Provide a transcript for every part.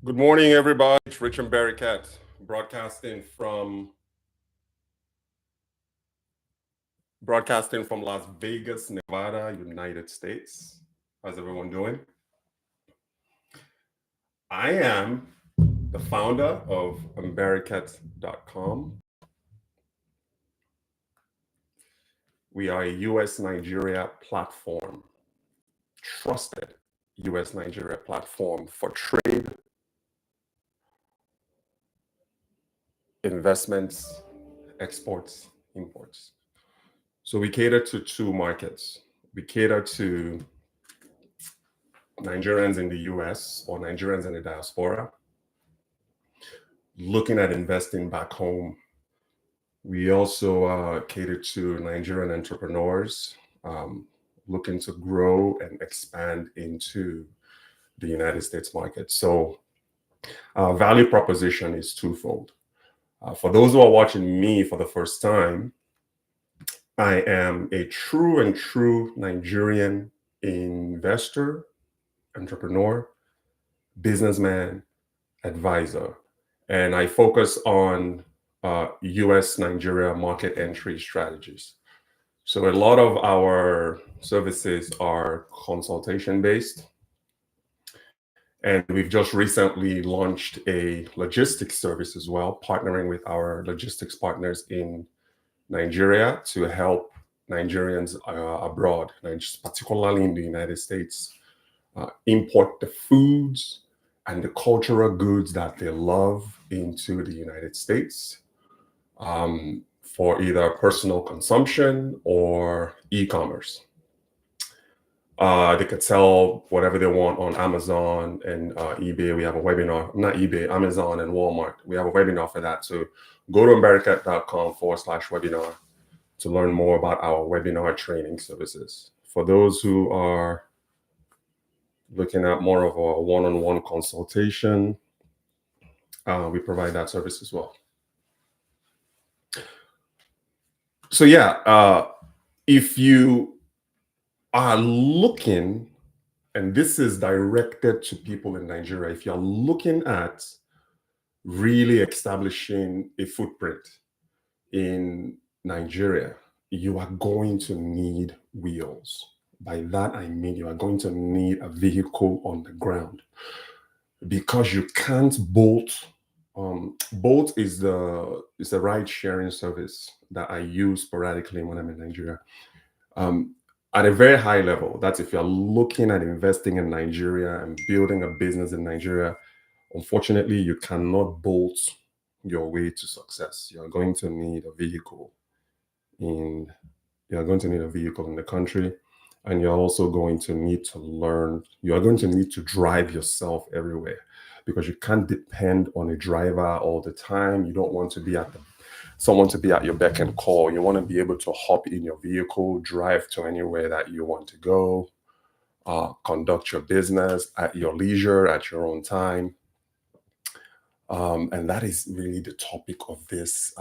Good morning, everybody. It's Rich and Barricat broadcasting from Las Vegas, Nevada, United States. How's everyone doing? I am the founder of Barricat.com. We are a US Nigeria platform, trusted US Nigeria platform for trade, investments, exports, imports. So we cater to two markets. We cater to Nigerians in the US or Nigerians in the diaspora looking at investing back home. We also cater to Nigerian entrepreneurs looking to grow and expand into the United States market. So our value proposition is twofold. For those who are watching me for the first time, I am a true Nigerian investor, entrepreneur, businessman, advisor, and I focus on US Nigeria market entry strategies. So a lot of our services are consultation based. And we've just recently launched a logistics service as well, partnering with our logistics partners in Nigeria to help Nigerians abroad, particularly in the United States, import the foods and the cultural goods that they love into the United States for either personal consumption or e-commerce. They could sell whatever they want on Amazon and eBay. We have a webinar, not eBay, Amazon and Walmart. We have a webinar for that. So go to Barricat.com/webinar to learn more about our webinar training services. For those who are looking at more of a one-on-one consultation, we provide that service as well. So yeah, if you are looking, and this is directed to people in Nigeria, if you're looking at really establishing a footprint in Nigeria, you are going to need wheels. By that, I mean you are going to need a vehicle on the ground because you can't bolt. Bolt is the ride sharing service that I use sporadically when I'm in Nigeria. At a very high level, that's if you're looking at investing in Nigeria and building a business in Nigeria, unfortunately, you cannot bolt your way to success. You're going to need a vehicle in the country, and you're also going to need to learn. You are going to need to drive yourself everywhere because you can't depend on a driver all the time. You don't want to be someone to be at your beck and call. You want to be able to hop in your vehicle, drive to anywhere that you want to go, conduct your business at your leisure, at your own time. And that is really the topic of this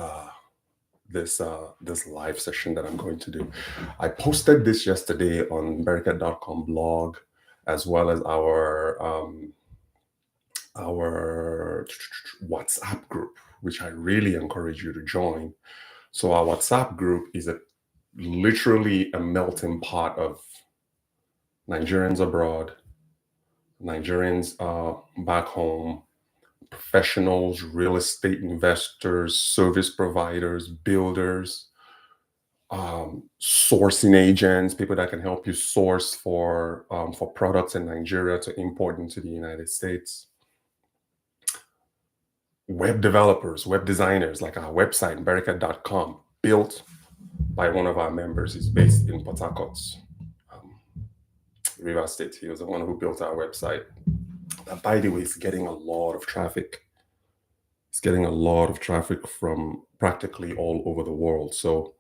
live session that I'm going to do. I posted this yesterday on Barricat.com blog, as well as our WhatsApp group, which I really encourage you to join. So our WhatsApp group is literally a melting pot of Nigerians abroad, Nigerians back home, professionals, real estate investors, service providers, builders, sourcing agents, people that can help you source for products in Nigeria to import into the United States. Web developers, web designers, like our website, Barricat.com, built by one of our members. Is based in Port Harcourt, River State. He was the one who built our website. That, by the way, is getting a lot of traffic. It's getting a lot of traffic from practically all over the world. So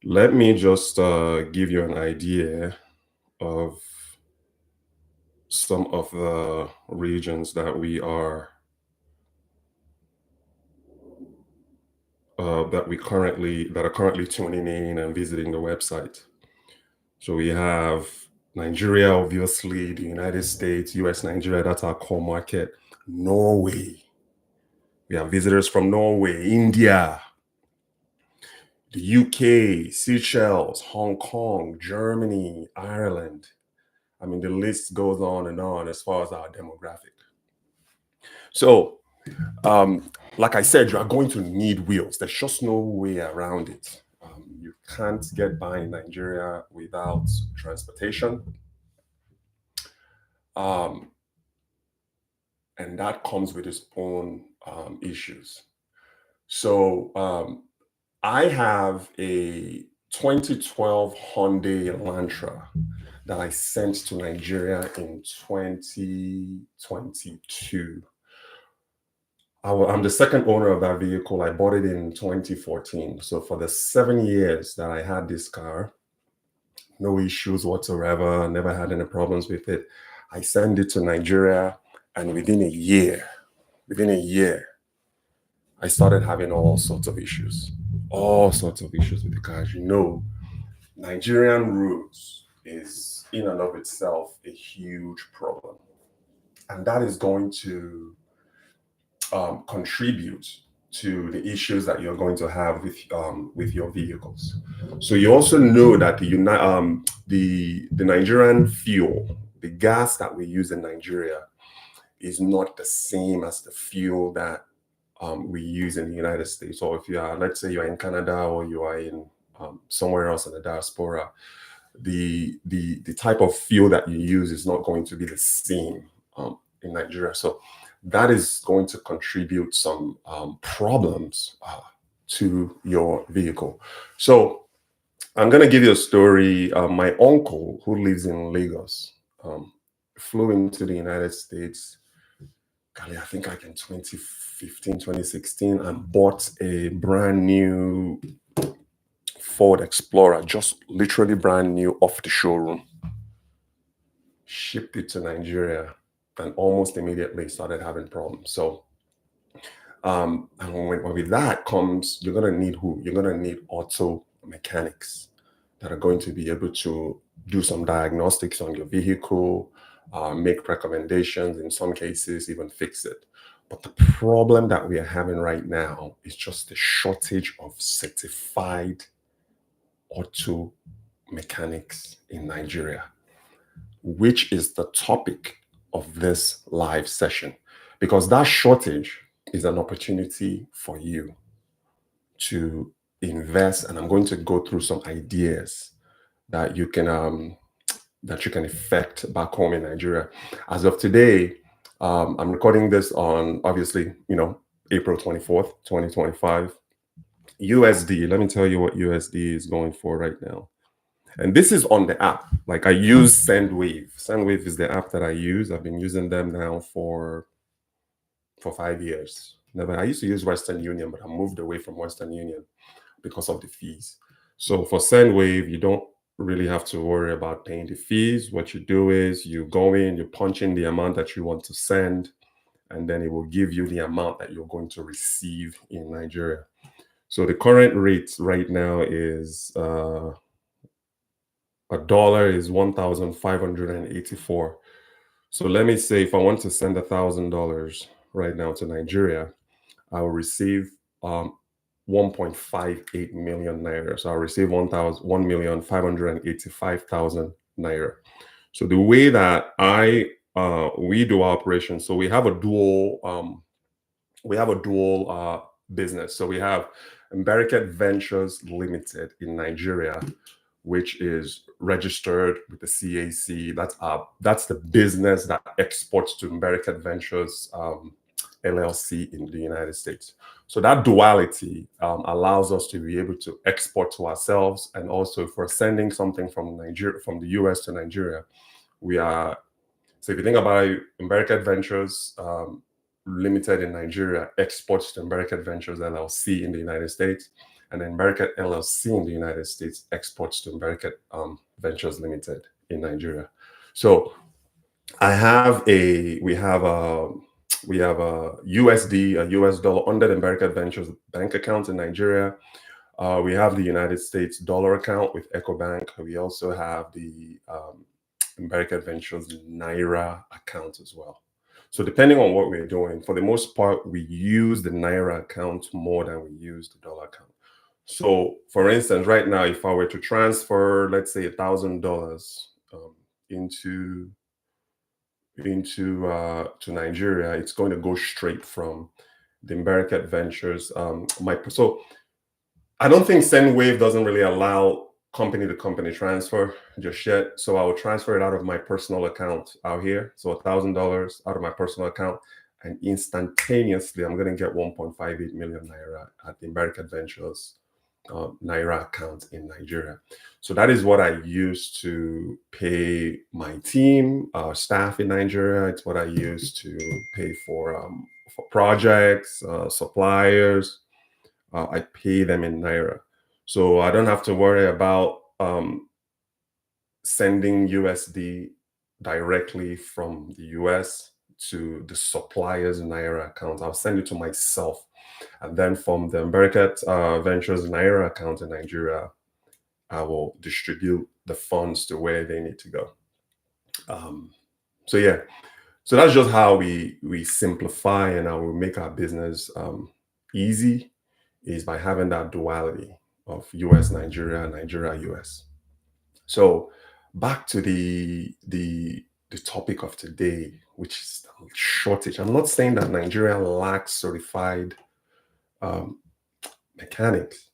let me just give you an idea of some of the regions that are currently tuning in and visiting the website. So we have Nigeria, obviously, the United States, US, Nigeria, that's our core market. Norway. We have visitors from Norway, India, the UK, Seychelles, Hong Kong, Germany, Ireland. I mean, the list goes on and on as far as our demographic. So, like I said, you are going to need wheels. There's just no way around it. You can't get by in Nigeria without transportation. And that comes with its own issues. So I have a 2012 Hyundai Elantra that I sent to Nigeria in 2022. I'm the second owner of that vehicle. I bought it in 2014. So for the 7 years that I had this car, no issues whatsoever, never had any problems with it. I sent it to Nigeria, and within a year, I started having all sorts of issues with the car. As you know, Nigerian roads is in and of itself a huge problem. And that is going to contribute to the issues that you're going to have with your vehicles. So you also know that the Nigerian fuel, the gas that we use in Nigeria, is not the same as the fuel that we use in the United States. Or if you are, let's say you're in Canada or you are in somewhere else in the diaspora, the type of fuel that you use is not going to be the same in Nigeria. So that is going to contribute some problems to your vehicle. So I'm going to give you a story. My uncle, who lives in Lagos, flew into the United States, I think like in 2015, 2016, and bought a brand new Ford Explorer, just literally brand new off the showroom. Shipped it to Nigeria and almost immediately started having problems. So, and with that comes, you're going to need who? You're going to need auto mechanics that are going to be able to do some diagnostics on your vehicle, make recommendations, in some cases, even fix it. But the problem that we are having right now is just the shortage of certified auto mechanics in Nigeria, which is the topic of this live session, because that shortage is an opportunity for you to invest. And I'm going to go through some ideas that you can effect back home in Nigeria. As of today, I'm recording this on, obviously, April 24th, 2025. USD, let me tell you what USD is going for right now. And this is on the app. Like, I use SendWave. SendWave is the app that I use. I've been using them now for 5 years. I used to use Western Union, but I moved away from Western Union because of the fees. So for SendWave, you don't really have to worry about paying the fees. What you do is you go in, you punch in the amount that you want to send, and then it will give you the amount that you're going to receive in Nigeria. So the current rate right now is $1 is 1,584. So let me say, if I want to send $1,000 right now to Nigeria, I will receive 1.58 million naira. So I'll receive 1,585,000 naira. So the way that we do our operations, so we have a dual business. So we have American Ventures Limited in Nigeria, which is registered with the CAC. That's the business that exports to American Ventures LLC in the United States. So that duality allows us to be able to export to ourselves, and also if we're sending something from the US to Nigeria, so if you think about it, American Ventures Limited in Nigeria exports to American Ventures LLC in the United States, and then American LLC in the United States exports to American Ventures Limited in Nigeria. So we have a USD, a US dollar under the American Ventures bank account in Nigeria. We have the United States dollar account with EcoBank. We also have the American Ventures Naira account as well. So depending on what we're doing, for the most part, we use the Naira account more than we use the dollar account. So for instance, right now, if I were to transfer, let's say $1,000 into to Nigeria, it's going to go straight from the American Ventures. So I don't think SendWave doesn't really allow company to company transfer just yet. So I will transfer it out of my personal account out here. So $1,000 out of my personal account, and instantaneously I'm going to get 1.58 million Naira at the American Ventures Naira account in Nigeria. So that is what I use to pay my team, staff in Nigeria. It's what I use to pay for projects, suppliers. I pay them in Naira. So I don't have to worry about sending USD directly from the US to the supplier's Naira account. I'll send it to myself. And then from the American Ventures Naira account in Nigeria, I will distribute the funds to where they need to go. So yeah, so that's just how we simplify and how we make our business easy, is by having that duality of US Nigeria, Nigeria US. So back to the topic of today, which is shortage. I'm not saying that Nigeria lacks certified mechanics.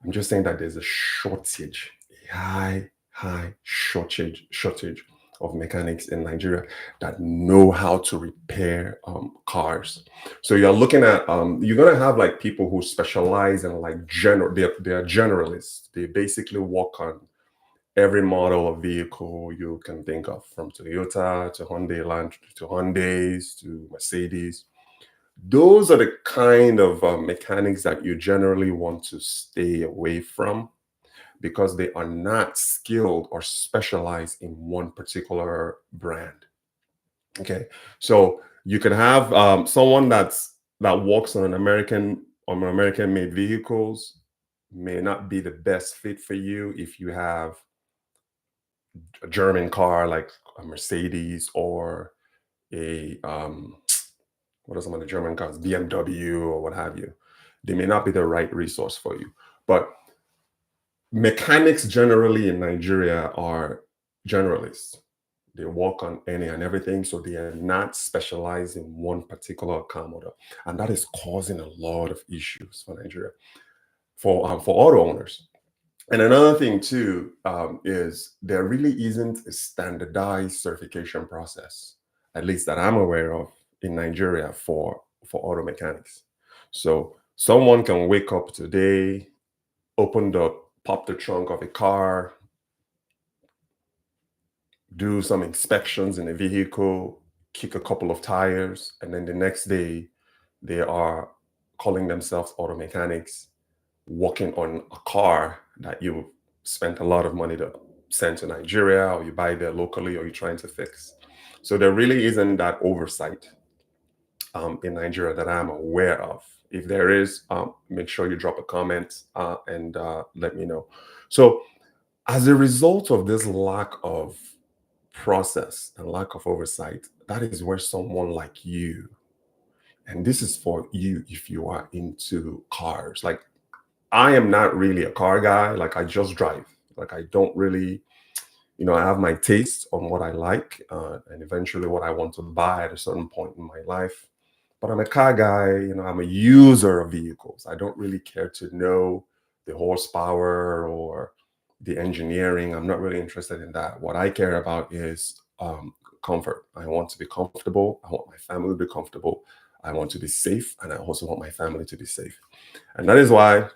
I'm just saying that there's a shortage, a high shortage of mechanics in Nigeria that know how to repair cars. So you're looking at you're gonna have like people who specialize in like they're generalists. They basically work on every model of vehicle you can think of, from Toyota to Hyundai to Hyundais to Mercedes. Those are the kind of mechanics that you generally want to stay away from, because they are not skilled or specialized in one particular brand. Okay, so you can have someone that works on American made vehicles may not be the best fit for you if you have a German car like a Mercedes, or a what are some of the German cars, BMW or what have you. They may not be the right resource for you. But mechanics generally in Nigeria are generalists. They work on any and everything, so they are not specialized in one particular car model, and that is causing a lot of issues for Nigeria, for auto owners. And another thing too is there really isn't a standardized certification process, at least that I'm aware of, in Nigeria for auto mechanics. So someone can wake up today, pop the trunk of a car, do some inspections in a vehicle, kick a couple of tires, and then the next day they are calling themselves auto mechanics, working on a car that you spent a lot of money to send to Nigeria, or you buy there locally, or you're trying to fix. So there really isn't that oversight in Nigeria that I'm aware of. If there is, make sure you drop a comment and let me know. So as a result of this lack of process and lack of oversight, that is where someone like you, and this is for you if you are into cars. Like, I am not really a car guy. Like, I just drive. Like, I don't really, I have my taste on what I like and eventually what I want to buy at a certain point in my life. But I'm a car guy. I'm a user of vehicles. I don't really care to know the horsepower or the engineering. I'm not really interested in that. What I care about is comfort. I want to be comfortable. I want my family to be comfortable. I want to be safe, and I also want my family to be safe. And that is why,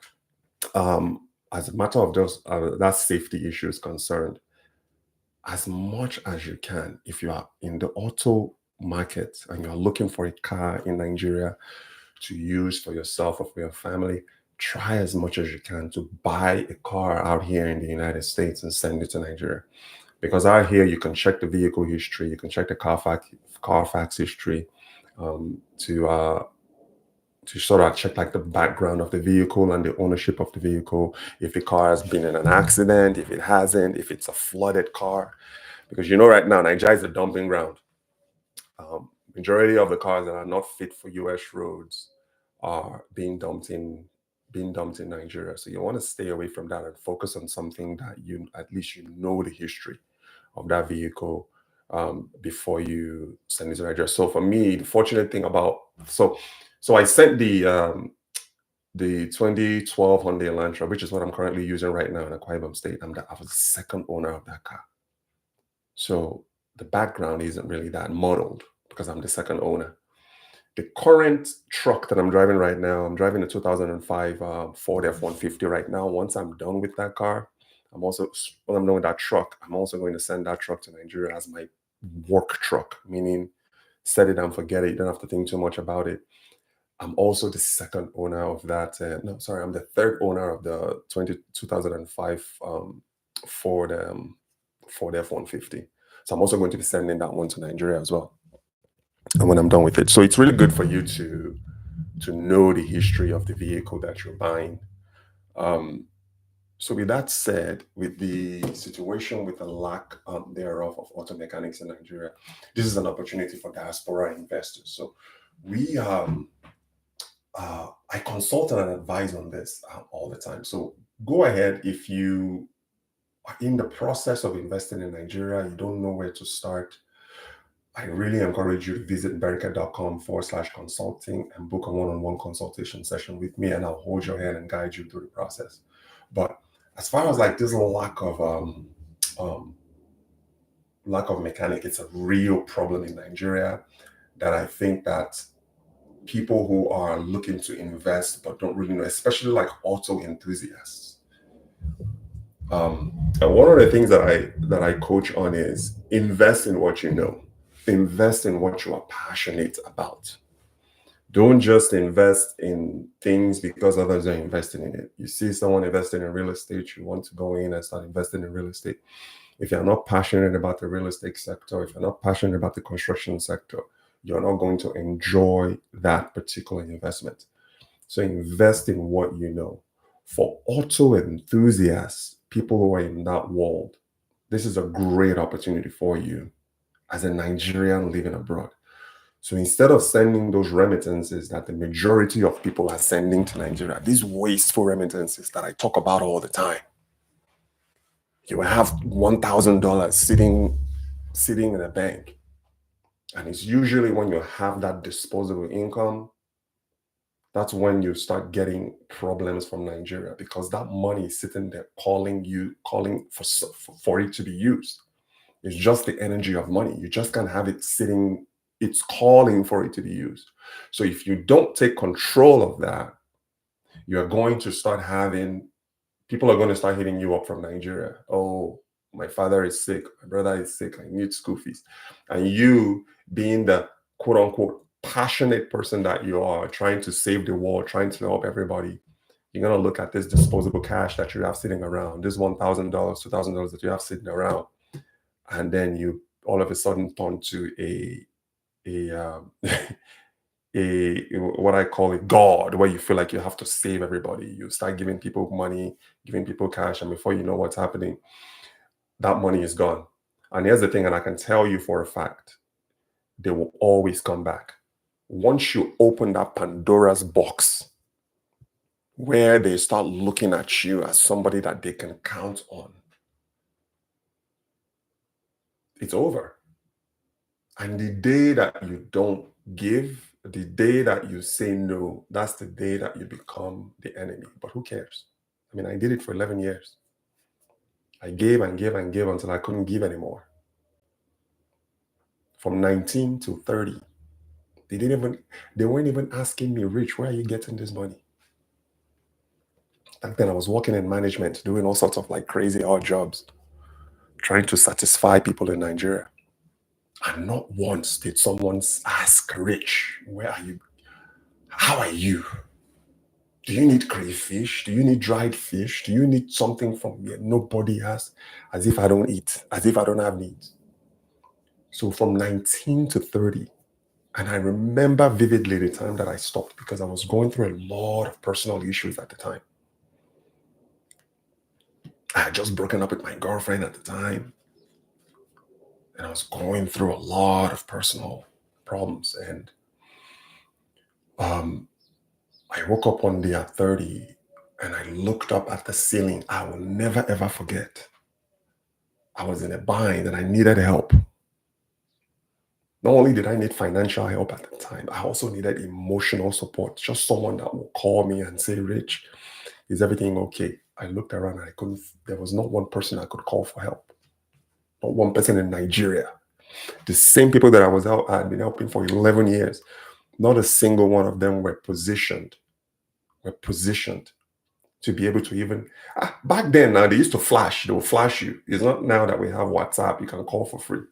as a matter of just that safety issue is concerned, as much as you can, if you are in the auto market and you're looking for a car in Nigeria to use for yourself or for your family, try as much as you can to buy a car out here in the United States and send it to Nigeria. Because out here, you can check the vehicle history, you can check the Carfax history to sort of check like the background of the vehicle and the ownership of the vehicle. If the car has been in an accident, if it hasn't, if it's a flooded car. Because right now, Nigeria is a dumping ground. Majority of the cars that are not fit for US roads are being dumped in Nigeria. So you want to stay away from that and focus on something that at least you know the history of that vehicle before you send it to Nigeria. So for me, the fortunate thing about so I sent the 2012 Hyundai Elantra, which is what I'm currently using right now in Akwa Ibom State. I was the second owner of that car. So the background isn't really that muddled because I'm the second owner. The current truck that I'm driving right now, I'm driving a 2005 Ford F-150 right now. Once I'm done with that car, when I'm done with that truck, I'm also going to send that truck to Nigeria as my work truck, meaning set it and forget it. You don't have to think too much about it. I'm also the second owner of that. I'm the third owner of the 2005 Ford F-150. So I'm also going to be sending that one to Nigeria as well. And when I'm done with it. So it's really good for you to know the history of the vehicle that you're buying. So with that said, with the situation with the lack thereof of auto mechanics in Nigeria, this is an opportunity for diaspora investors. So we I consult and advise on this all the time. So go ahead if you are in the process of investing in Nigeria, you don't know where to start. I really encourage you to visit berika.com/consulting and book a one-on-one consultation session with me, and I'll hold your hand and guide you through the process. But as far as like this lack of mechanic, it's a real problem in Nigeria that I think that people who are looking to invest but don't really know, especially like auto enthusiasts. And one of the things that I coach on is invest in what you know. Invest in what you are passionate about. Don't just invest in things because others are investing in it. You see someone investing in real estate, you want to go in and start investing in real estate. If you're not passionate about the real estate sector, if you're not passionate about the construction sector, you're not going to enjoy that particular investment. So invest in what you know. For auto enthusiasts, people who are in that world, this is a great opportunity for you as a Nigerian living abroad. So instead of sending those remittances that the majority of people are sending to Nigeria, these wasteful remittances that I talk about all the time, you have $1,000 sitting in a bank. And it's usually when you have that disposable income, that's when you start getting problems from Nigeria, because that money is sitting there calling for it to be used. It's just the energy of money. You just can't have it sitting. It's calling for it to be used. So if you don't take control of that, you're going to start having, people are going to start hitting you up from Nigeria. Oh, my father is sick. My brother is sick. I need school fees. And you, being the quote unquote passionate person that you are, trying to save the world, trying to help everybody, you're going to look at this disposable cash that you have sitting around, this $1,000, $2,000 that you have sitting around. And then you all of a sudden turn to a what I call a god, where you feel like you have to save everybody. You start giving people money, giving people cash, and before you know what's happening, that money is gone. And here's the thing, and I can tell you for a fact, they will always come back. Once you open that Pandora's box, where they start looking at you as somebody that they can count on, it's over. And the day that you don't give, the day that you say no, that's the day that you become the enemy. But who cares? I mean, I did it for 11 years. I gave and gave and gave until I couldn't give anymore. From 19 to 30. They weren't even asking me, Rich, where are you getting this money? Back then I was working in management, doing all sorts of like crazy odd jobs, trying to satisfy people in Nigeria. And not once did someone ask, Rich, where are you? How are you? Do you need crayfish? Do you need dried fish? Do you need something from here? Nobody has, as if I don't eat, as if I don't have needs. So from 19 to 30, and I remember vividly the time that I stopped, because I was going through a lot of personal issues at the time. I had just broken up with my girlfriend at the time, and I was going through a lot of personal problems. And I woke up one day at 30 and I looked up at the ceiling. I will never, ever forget. I was in a bind and I needed help. Not only did I need financial help at the time, I also needed emotional support. Just someone that will call me and say, Rich, is everything okay? I looked around and there was not one person I could call for help. Not one person in Nigeria. The same people that I had been helping for 11 years, not a single one of them were positioned to be able to even, back then, now they used to flash, they will flash you. It's not now that we have WhatsApp, you can call for free.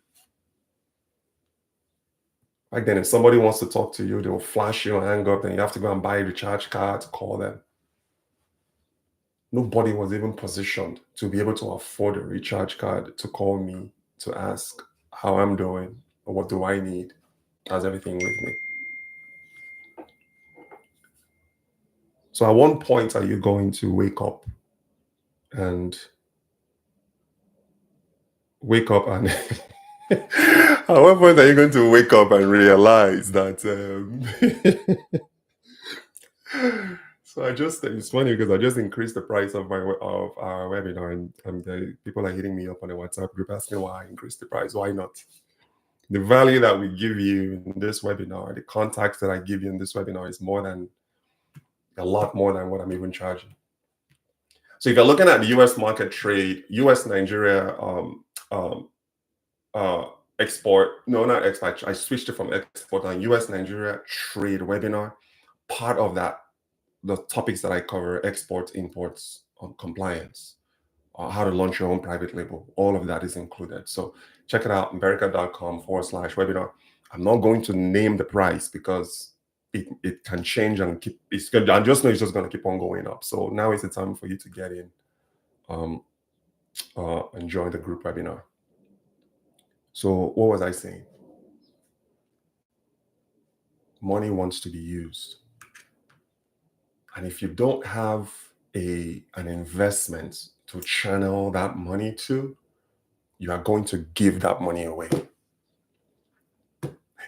Back then, if somebody wants to talk to you, they will flash you and hang up, then you have to go and buy a recharge card to call them. Nobody was even positioned to be able to afford a recharge card to call me to ask how I'm doing or what do I need. How's everything with me? So at one point, are you going to wake up and at what point are you going to wake up and realize that so it's funny because I just increased the price of our webinar, and the people are hitting me up on the WhatsApp group asking why I increased the price. Why not? The value that we give you in this webinar, the contacts that I give you in this webinar is a lot more than what I'm even charging. So if you're looking at the US market trade, US Nigeria export, no, not export, I switched it from export on US Nigeria trade webinar. Part of that, the topics that I cover, export, imports, compliance, how to launch your own private label, all of that is included. So check it out, Mberica.com/webinar. I'm not going to name the price because it can change and I just know it's just going to keep on going up. So now is the time for you to get in and join the group webinar. So what was I saying? Money wants to be used. And if you don't have an investment to channel that money to, you are going to give that money away.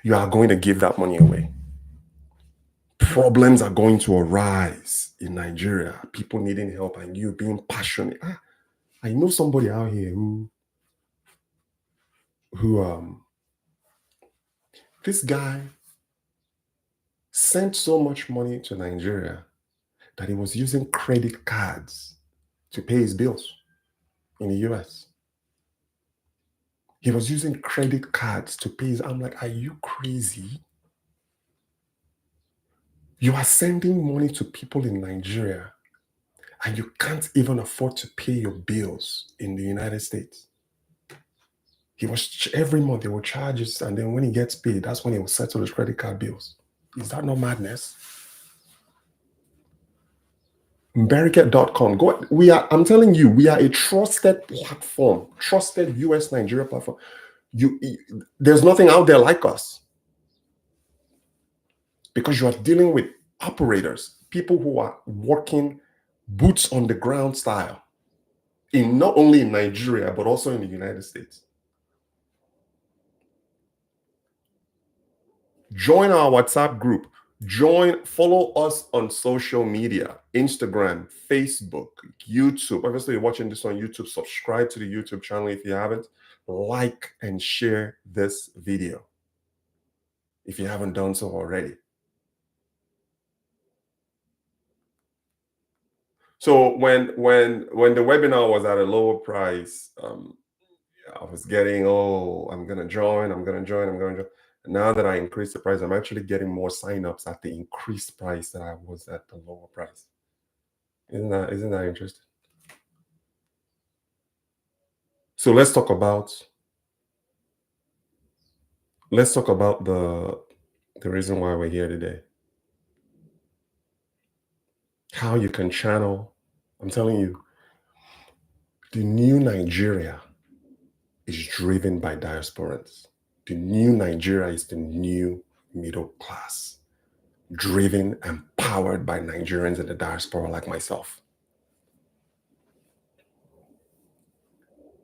You are going to give that money away. Problems are going to arise in Nigeria. People needing help and you being passionate. I know somebody out here who this guy sent so much money to Nigeria that he was using credit cards to pay his bills in the US. He was using credit cards to pay his. I'm like, are you crazy? You are sending money to people in Nigeria and you can't even afford to pay your bills in the United States. Every month they will charge us, and then when he gets paid, that's when he will settle his credit card bills. Is that not madness? Mberica.com. I'm telling you, we are a trusted platform, trusted US Nigeria platform. There's nothing out there like us because you are dealing with operators, people who are working boots on the ground style not only in Nigeria, but also in the United States. Join our WhatsApp group. Follow us on social media, Instagram, Facebook, YouTube. Obviously, you're watching this on YouTube. Subscribe to the YouTube channel if you haven't. Like and share this video if you haven't done so already. So when the webinar was at a lower price, I was getting, I'm going to join. Now that I increased the price, I'm actually getting more signups at the increased price that I was at the lower price. Isn't that interesting? So let's talk about the reason why we're here today. How you can channel. I'm telling you, the new Nigeria is driven by diasporans. The new Nigeria is the new middle class, driven and powered by Nigerians in the diaspora like myself.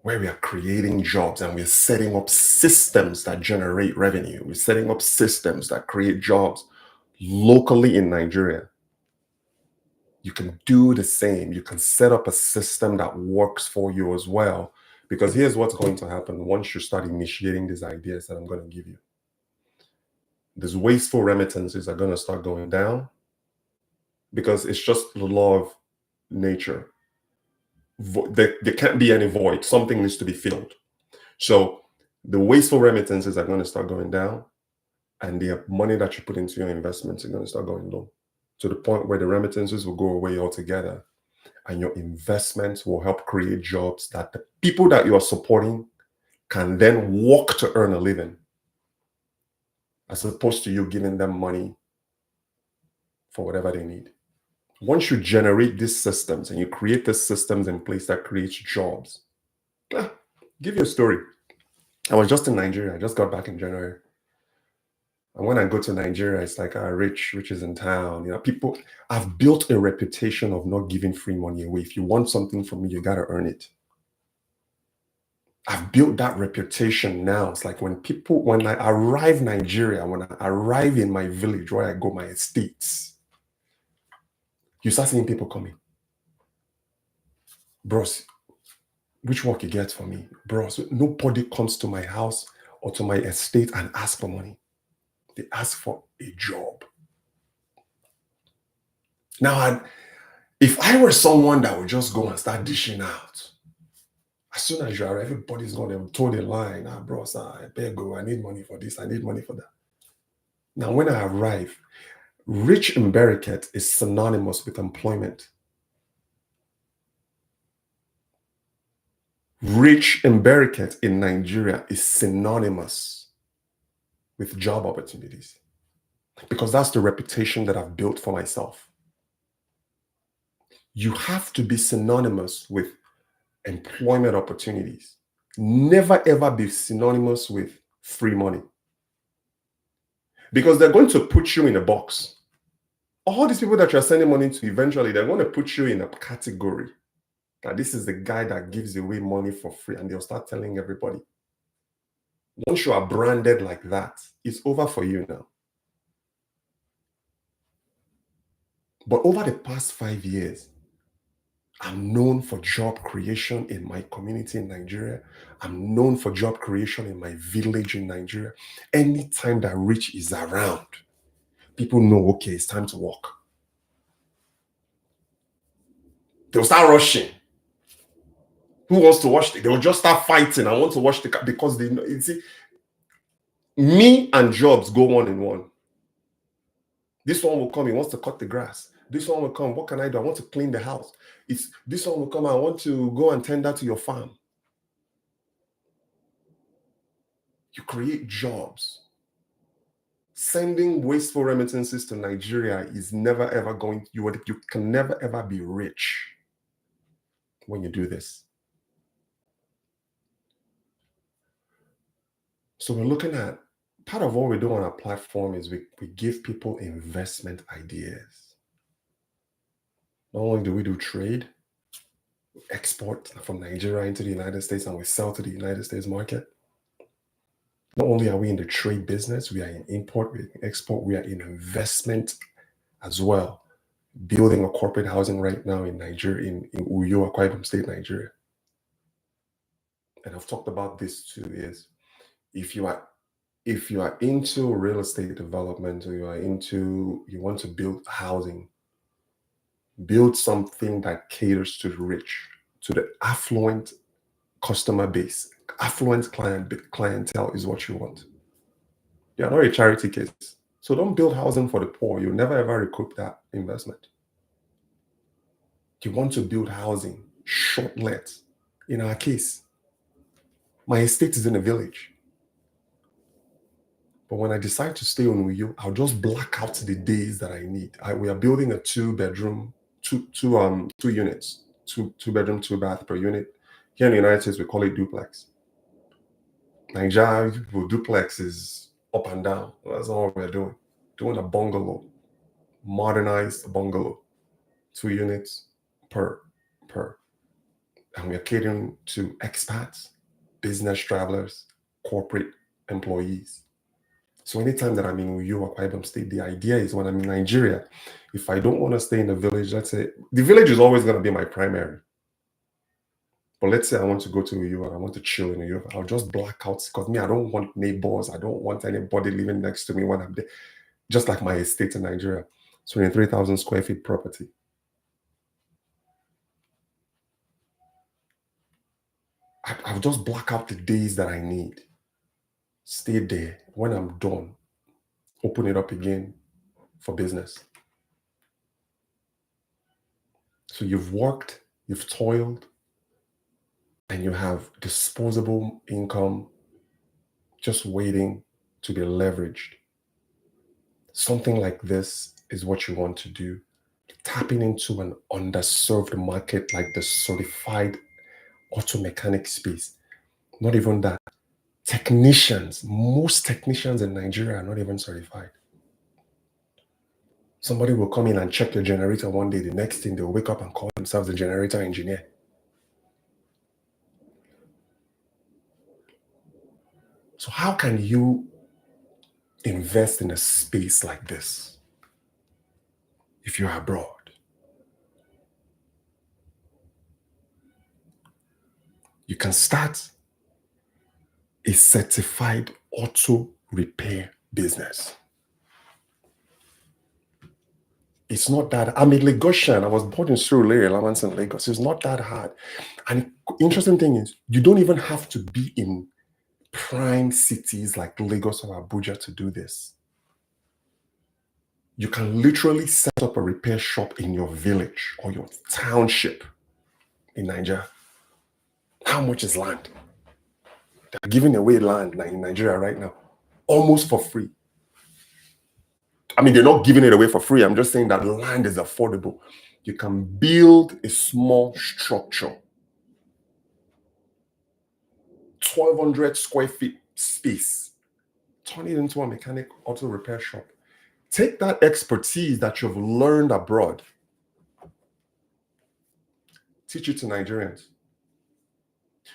where we are creating jobs and we're setting up systems that generate revenue. We're setting up systems that create jobs locally in Nigeria. You can do the same. You can set up a system that works for you as well. Because here's what's going to happen once you start initiating these ideas that I'm going to give you. These wasteful remittances are going to start going down because it's just the law of nature. There can't be any void. Something needs to be filled. So the wasteful remittances are going to start going down, and the money that you put into your investments is going to start going low, to the point where the remittances will go away altogether, and your investments will help create jobs that the people that you are supporting can then work to earn a living, as opposed to you giving them money for whatever they need. Once you generate these systems and you create these systems in place that creates jobs, give you a story. I was just in Nigeria. I just got back in January. And when I go to Nigeria, it's like, Rich is in town. You know, people, I've built a reputation of not giving free money away. If you want something from me, you got to earn it. I've built that reputation now. It's like when I arrive Nigeria, when I arrive in my village where I go, my estates, you start seeing people coming. Bros, which work you get for me? Bros, nobody comes to my house or to my estate and ask for money. They ask for a job. Now, if I were someone that would just go and start dishing out, as soon as you arrive, everybody's going to toe the line. Bros, I better go. I need money for this. I need money for that. Now, when I arrive, rich in Bereket is synonymous with employment. Rich in Bereket in Nigeria is synonymous with job opportunities, because that's the reputation that I've built for myself. You have to be synonymous with employment opportunities. Never ever be synonymous with free money, because they're going to put you in a box. All these people that you're sending money to, eventually they're going to put you in a category. Now, this is the guy that gives away money for free, and they'll start telling everybody. Once you are branded like that, it's over for you now. But over the past 5 years, I'm known for job creation in my community in Nigeria. I'm known for job creation in my village in Nigeria. Anytime that Rich is around, people know, okay, it's time to work. They'll start rushing. Who wants to watch? They'll just start fighting. I want to watch the car, because they know. You see, me and jobs go one in one. This one will come, he wants to cut the grass. This one will come, what can I do? I want to clean the house. This one will come, I want to go and tender to your farm. You create jobs. Sending wasteful remittances to Nigeria is never ever going, you can never ever be rich when you do this. So we're looking at, part of what we do on our platform is we give people investment ideas. Not only do we do trade, we export from Nigeria into the United States and we sell to the United States market. Not only are we in the trade business, we are in import, we are in export, we are in investment as well. Building a corporate housing right now in Nigeria, in Uyo, Akwa Ibom State, Nigeria. And I've talked about this too, is if you are into real estate development, or you want to build housing, build something that caters to the rich, to the affluent customer base. Affluent clientele is what you want. You're not a charity case. So don't build housing for the poor. You'll never ever recoup that investment. You want to build housing, short let. In our case, my estate is in a village. But when I decide to stay on Uyo, I'll just black out the days that I need. We are building a 2-bedroom, two units, 2-bedroom, 2-bath per unit. Here in the United States, we call it duplex. Nigeria, duplex is up and down. That's not what we're doing. Doing a bungalow, modernized bungalow, 2 units per. and we are catering to expats, business travelers, corporate employees. So anytime that I'm in Uyo or Akwa Ibom State, the idea is when I'm in Nigeria, if I don't want to stay in the village, let's say the village is always going to be my primary. But let's say I want to go to Uyo and I want to chill in Uyo, I'll just black out because me, I don't want neighbors. I don't want anybody living next to me when I'm there. Just like my estate in Nigeria, 23,000 square feet property. I'll just block out the days that I need. Stay there. When I'm done, open it up again for business. So you've worked, you've toiled, and you have disposable income just waiting to be leveraged. Something like this is what you want to do. Tapping into an underserved market like the certified auto mechanic space. Not even that. Technicians, most technicians in Nigeria are not even certified. Somebody will come in and check your generator one day. The next thing they'll wake up and call themselves a generator engineer. So how can you invest in a space like this if you're abroad? You can start a certified auto repair business. It's not that, I'm a Lagosian. I was born in Surulere, Lamanson, Lagos. It's not that hard. And the interesting thing is, you don't even have to be in prime cities like Lagos or Abuja to do this. You can literally set up a repair shop in your village or your township in Nigeria. How much is land? They're giving away land in Nigeria right now, almost for free. I mean, they're not giving it away for free. I'm just saying that land is affordable. You can build a small structure, 1,200 square feet space, turn it into a mechanic auto repair shop. Take that expertise that you've learned abroad, teach it to Nigerians.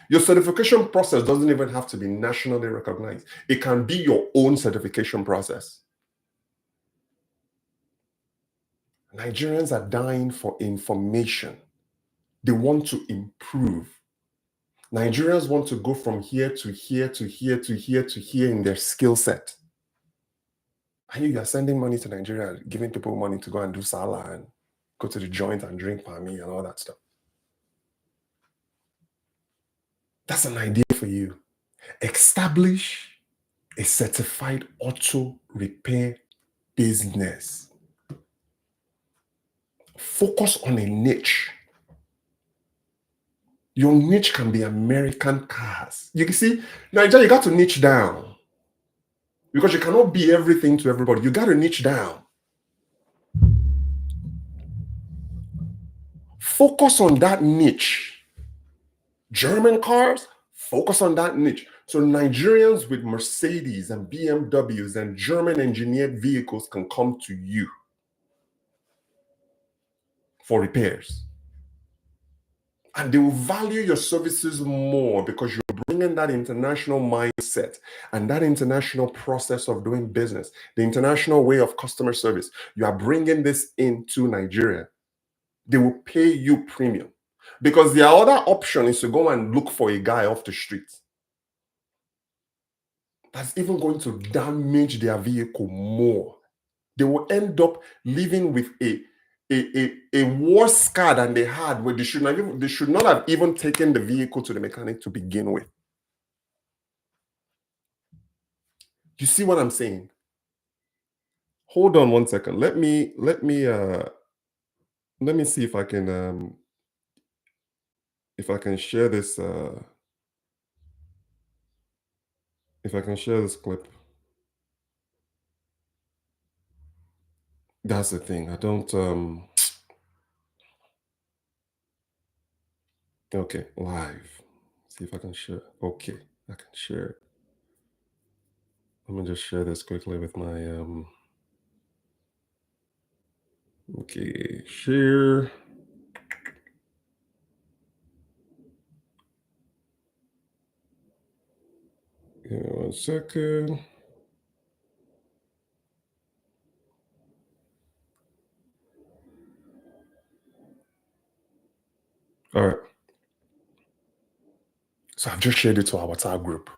Your certification process doesn't even have to be nationally recognized. It can be your own certification process. Nigerians are dying for information. They want to improve. Nigerians want to go from here to here to here to here to here in their skill set. And you are sending money to Nigeria, giving people money to go and do sala and go to the joint and drink palmy and all that stuff. That's an idea for you. Establish a certified auto repair business. Focus on a niche. Your niche can be American cars. You can see, Nigeria, you got to niche down. Because you cannot be everything to everybody. You got to niche down. Focus on that niche. German cars, focus on that niche. So Nigerians with Mercedes and BMWs and German engineered vehicles can come to you for repairs. And they will value your services more because you're bringing that international mindset and that international process of doing business, the international way of customer service. You are bringing this into Nigeria. They will pay you premium because their other option is to go and look for a guy off the street. That's even going to damage their vehicle more. They will end up living with a worse car than they had, where they should not have even taken the vehicle to the mechanic to begin with. You see what I'm saying? Hold on one second. Let me see if I can share this if I can share this clip. That's the thing. I don't okay, live. See if I can share. Okay, I can share it. Let me just share this quickly with my okay, share. Give me 1 second. All right. So I've just shared it to our WhatsApp group.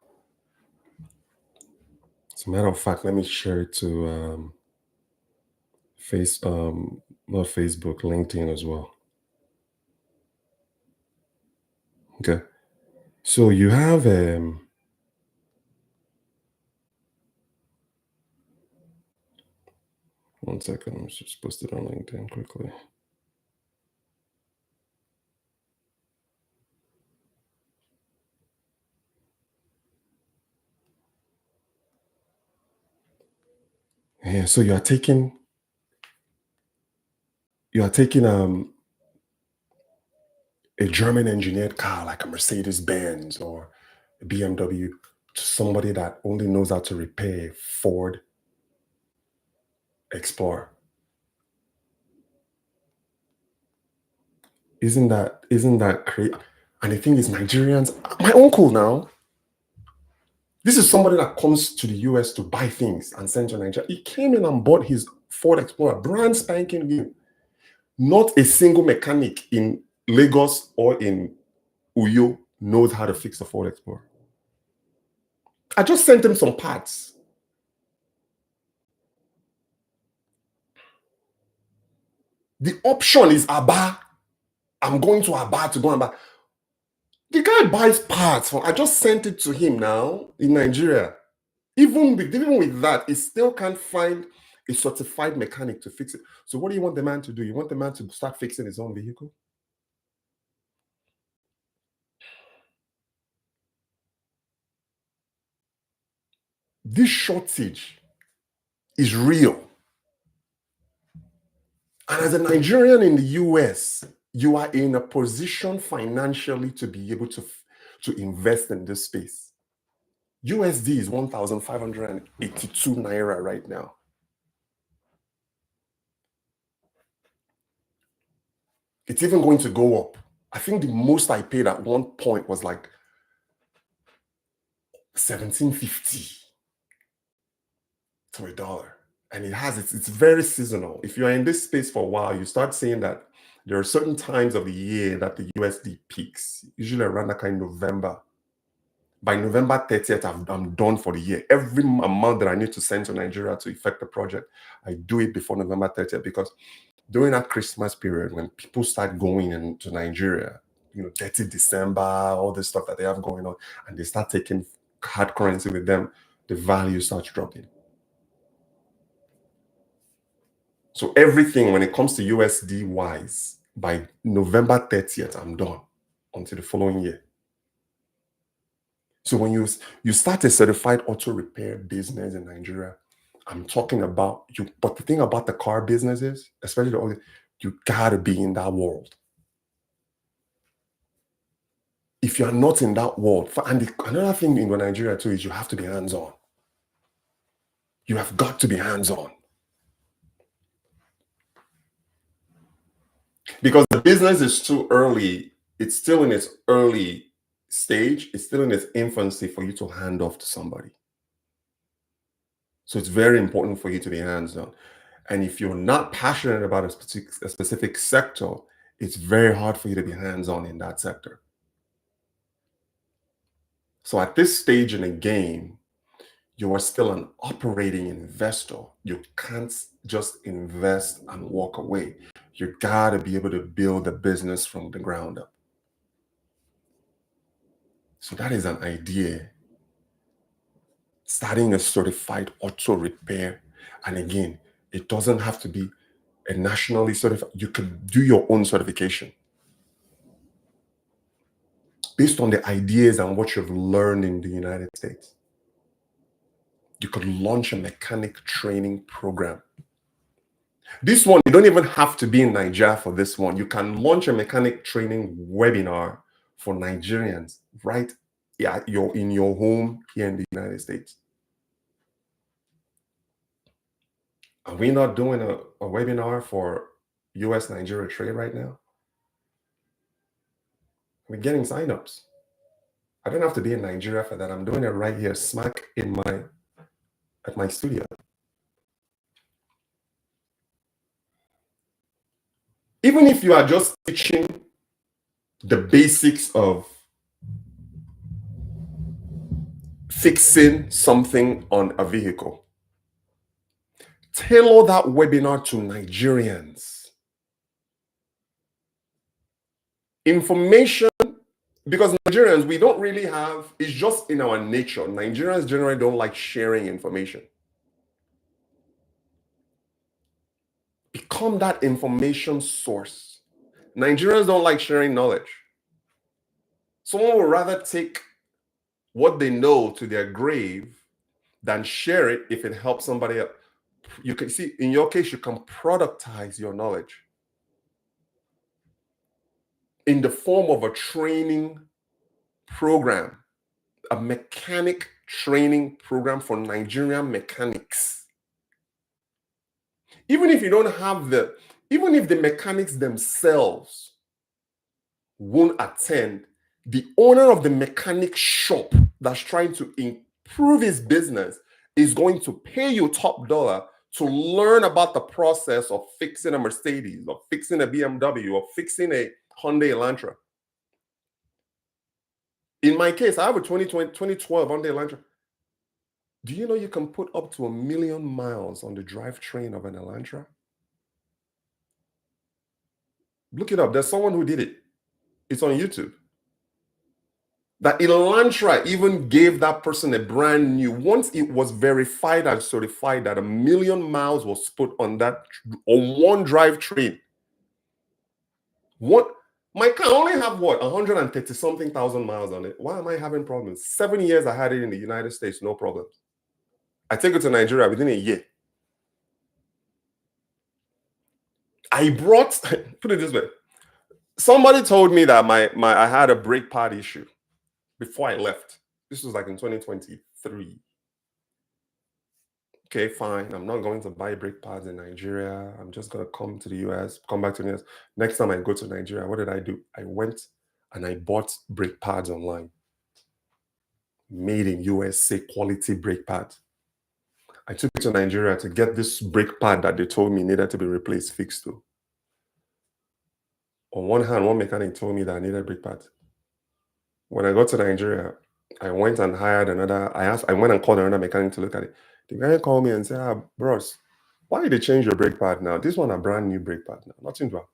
As a matter of fact, let me share it to not Facebook, LinkedIn as well. Okay. So you have 1 second. Let me just post it on LinkedIn quickly. Yeah. So you are taking a German engineered car like a Mercedes Benz or a BMW to somebody that only knows how to repair a Ford Explorer. Isn't that crazy? And the thing is, Nigerians, my uncle now, this is somebody that comes to the US to buy things and send to Nigeria. He came in and bought his Ford Explorer, brand spanking new. Not a single mechanic in Lagos or in Uyo knows how to fix a Ford Explorer. I just sent him some parts. The option is Aba. I'm going to Aba to go and buy. The guy buys parts. I just sent it to him now in Nigeria. Even with that, he still can't find a certified mechanic to fix it. So what do you want the man to do? You want the man to start fixing his own vehicle? This shortage is real. And as a Nigerian in the US, you are in a position financially to be able to invest in this space. USD is 1,582 naira right now. It's even going to go up. I think the most I paid at one point was like 1750 to a dollar. And it's very seasonal. If you're in this space for a while, you start seeing that there are certain times of the year that the USD peaks, usually around that kind of November. By November 30th, I'm done for the year. Every amount that I need to send to Nigeria to effect the project, I do it before November 30th because during that Christmas period, when people start going into Nigeria, 30 December, all this stuff that they have going on, and they start taking hard currency with them, the value starts dropping. So everything when it comes to USD wise, by November 30th, I'm done until the following year. So when you start a certified auto repair business in Nigeria, I'm talking about you. But the thing about the car business is, especially the auto, you gotta be in that world. If you're not in that world, another thing in Nigeria too is you have to be hands-on. You have got to be hands-on. Because the business is too early, it's still in its early stage, it's still in its infancy for you to hand off to somebody. So it's very important for you to be hands-on. And if you're not passionate about a specific sector, it's very hard for you to be hands-on in that sector. So at this stage in the game, you are still an operating investor. You can't just invest and walk away. You gotta be able to build a business from the ground up. So that is an idea. Starting a certified auto repair. And again, it doesn't have to be a nationally certified. You could do your own certification based on the ideas and what you've learned in the United States. You could launch a mechanic training program. This one, you don't even have to be in Nigeria for this one. You can launch a mechanic training webinar for Nigerians right you're in your home here in the United States. Are we not doing a webinar for US Nigeria trade right now? We're getting signups. I don't have to be in Nigeria for that. I'm doing it right here, smack in at my studio. Even if you are just teaching the basics of fixing something on a vehicle, tailor that webinar to Nigerians. Information, because Nigerians, we don't really have, it's just in our nature. Nigerians generally don't like sharing information. Become that information source. Nigerians don't like sharing knowledge. Someone would rather take what they know to their grave than share it if it helps somebody else. You can see, in your case, you can productize your knowledge in the form of a training program, a mechanic training program for Nigerian mechanics. Even if you don't have even if the mechanics themselves won't attend, the owner of the mechanic shop that's trying to improve his business is going to pay you top dollar to learn about the process of fixing a Mercedes, or fixing a BMW, or fixing a Hyundai Elantra. In my case, I have a 2012 Hyundai Elantra. Do you know you can put up to 1 million miles on the drivetrain of an Elantra? Look it up. There's someone who did it. It's on YouTube. That Elantra even gave that person a brand new, once it was verified and certified that 1 million miles was put on that, on one drivetrain. What? My car only have what, 130 something thousand miles on it. Why am I having problems? 7 years I had it in the United States, no problems. I take it to Nigeria within a year. I brought, put it this way. Somebody told me that I had a brake pad issue before I left. This was like in 2023. Okay, fine. I'm not going to buy brake pads in Nigeria. I'm just going to come to the US, come back to the US. Next time I go to Nigeria, what did I do? I went and I bought brake pads online. Made in USA quality brake pads. I took it to Nigeria to get this brake pad that they told me needed to be replaced, fixed to. On one hand, one mechanic told me that I needed brake pads. When I got to Nigeria, I went and hired another. I went and called another mechanic to look at it. The guy called me and said, bros, why did they change your brake pad now? This one a brand new brake pad now. Nothing wrong.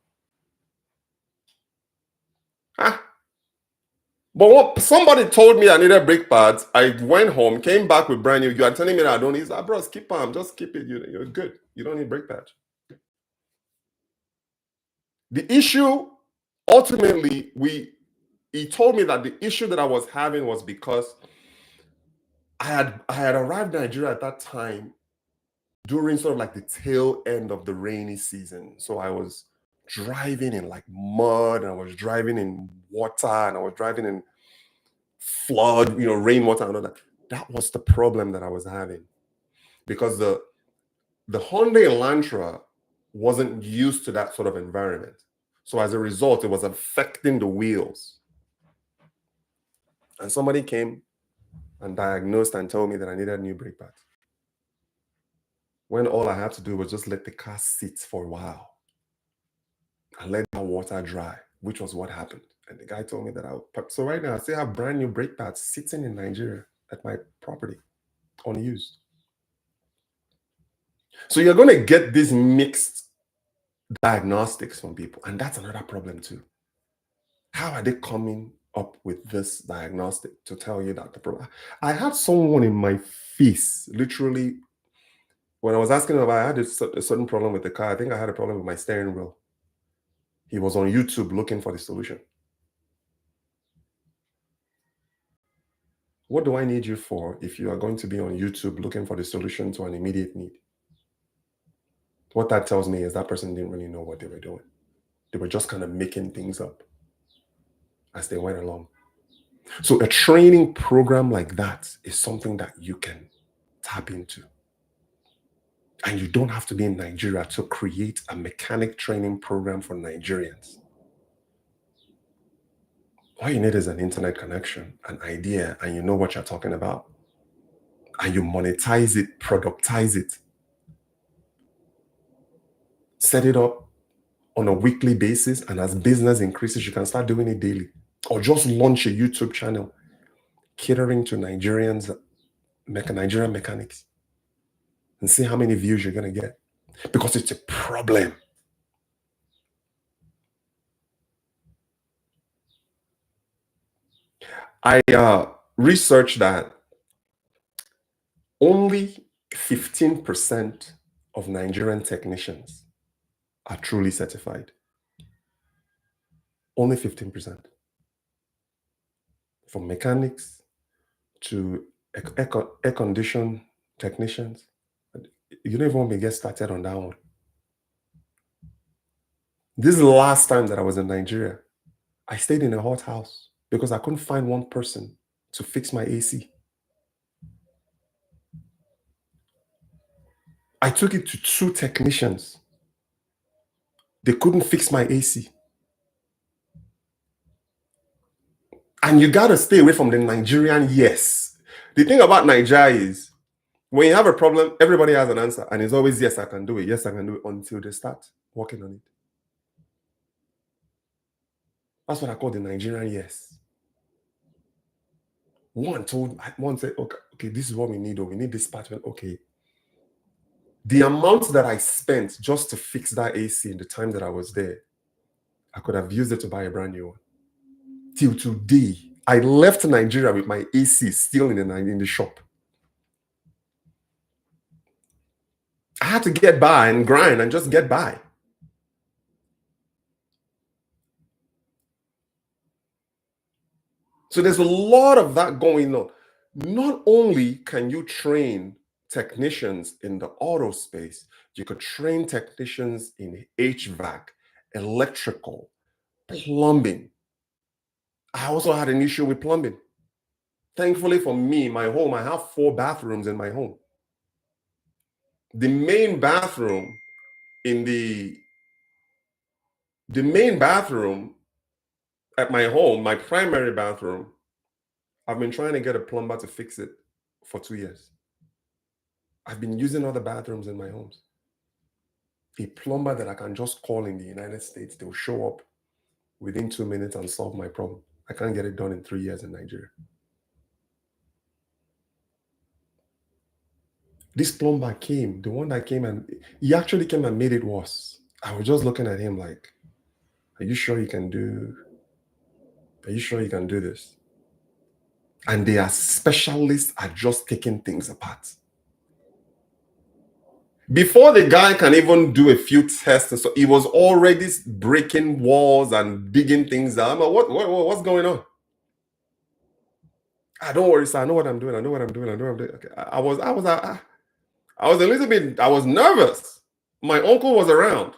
But what somebody told me I needed brake pads. I went home, came back with brand new. You are telling me that I don't need that, bros, keep them. Just keep it. You're good. You don't need brake pads. The issue, ultimately, he told me that the issue that I was having was because I had arrived in Nigeria at that time during sort of like the tail end of the rainy season. So I was driving in like mud, and I was driving in water, and I was driving in flood, rainwater and all that. That was the problem that I was having, because the Hyundai Elantra wasn't used to that sort of environment. So as a result, it was affecting the wheels. And somebody came and diagnosed and told me that I needed new brake pads, when all I had to do was just let the car sit for a while and let that water dry, which was what happened. And the guy told me that so right now I still have brand new brake pads sitting in Nigeria at my property, unused. So you're going to get these mixed diagnostics from people. And that's another problem too. How are they coming up with this diagnostic to tell you that the problem? I had someone in my face, literally, when I was asking him about, I had a certain problem with the car. I think I had a problem with my steering wheel. He was on YouTube looking for the solution. What do I need you for if you are going to be on YouTube looking for the solution to an immediate need? What that tells me is that person didn't really know what they were doing. They were just kind of making things up as they went along. So a training program like that is something that you can tap into. And you don't have to be in Nigeria to create a mechanic training program for Nigerians. All you need is an internet connection, an idea, and you know what you're talking about. And you monetize it, productize it. Set it up on a weekly basis, and as business increases, you can start doing it daily. Or just launch a YouTube channel catering to Nigerian mechanics and see how many views you're going to get. Because it's a problem. I researched that only 15% of Nigerian technicians are truly certified. Only 15%. From mechanics to air condition technicians. You don't even want me to get started on that one. This is the last time that I was in Nigeria. I stayed in a hot house because I couldn't find one person to fix my AC. I took it to 2 technicians. They couldn't fix my AC. And you got to stay away from the Nigerian yes. The thing about Nigeria is when you have a problem, everybody has an answer. And it's always, yes, I can do it. Yes, I can do it, until they start working on it. That's what I call the Nigerian yes. One said, okay, this is what we need, or we need this part. Okay. The amount that I spent just to fix that AC in the time that I was there, I could have used it to buy a brand new one. Till today, I left Nigeria with my AC still in the shop. I had to get by and grind and just get by. So there's a lot of that going on. Not only can you train technicians in the auto space, you could train technicians in HVAC, electrical, plumbing. I also had an issue with plumbing. Thankfully for me, my home, I have 4 bathrooms in my home. The main bathroom at my home, my primary bathroom, I've been trying to get a plumber to fix it for 2 years. I've been using other bathrooms in my homes. A plumber that I can just call in the United States, they'll show up within 2 minutes and solve my problem. I can't get it done in 3 years in Nigeria. This plumber came, the one that came, and he actually came and made it worse. I was just looking at him like, are you sure you can do this? And they are specialists at just taking things apart. Before the guy can even do a few tests, and so he was already breaking walls and digging things down. What's going on? Don't worry, sir. I know what I'm doing. Okay. I was a little bit. I was nervous. My uncle was around.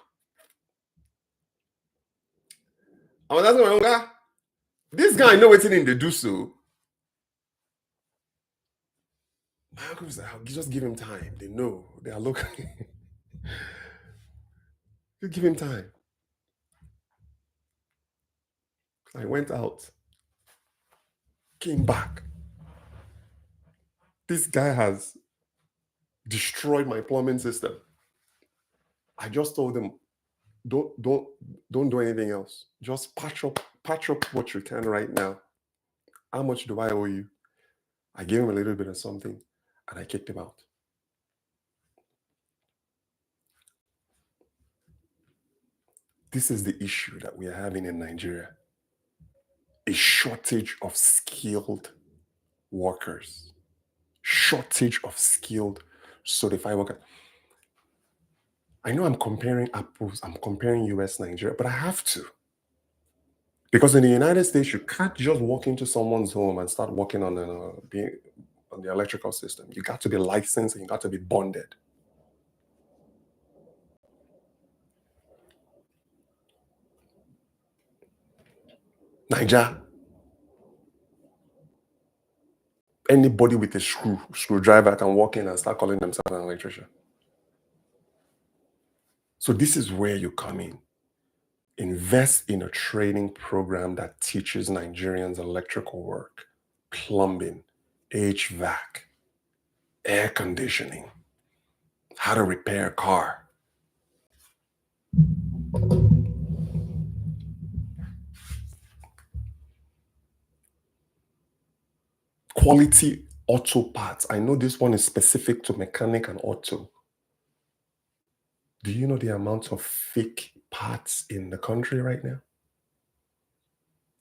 I was asking my uncle, this guy know what's in the do so. My uncle was like, just give him time. They know. They are looking. Just give him time. I went out. Came back. This guy has destroyed my plumbing system. I just told him, don't do anything else. Just patch up what you can right now. How much do I owe you? I gave him a little bit of something and I kicked him out. This is the issue that we are having in Nigeria. A shortage of skilled workers. Shortage of skilled certified workers. I know I'm comparing apples, I'm comparing US, Nigeria, but I have to. Because in the United States, you can't just walk into someone's home and start working on the electrical system. You got to be licensed and you got to be bonded. Nigeria, anybody with a screwdriver can walk in and start calling themselves an electrician. So this is where you come in. invest in a training program that teaches Nigerians electrical work, plumbing, HVAC, air conditioning, how to repair a car. Quality auto parts. I know this one is specific to mechanic and auto. Do you know the amount of fake parts in the country right now?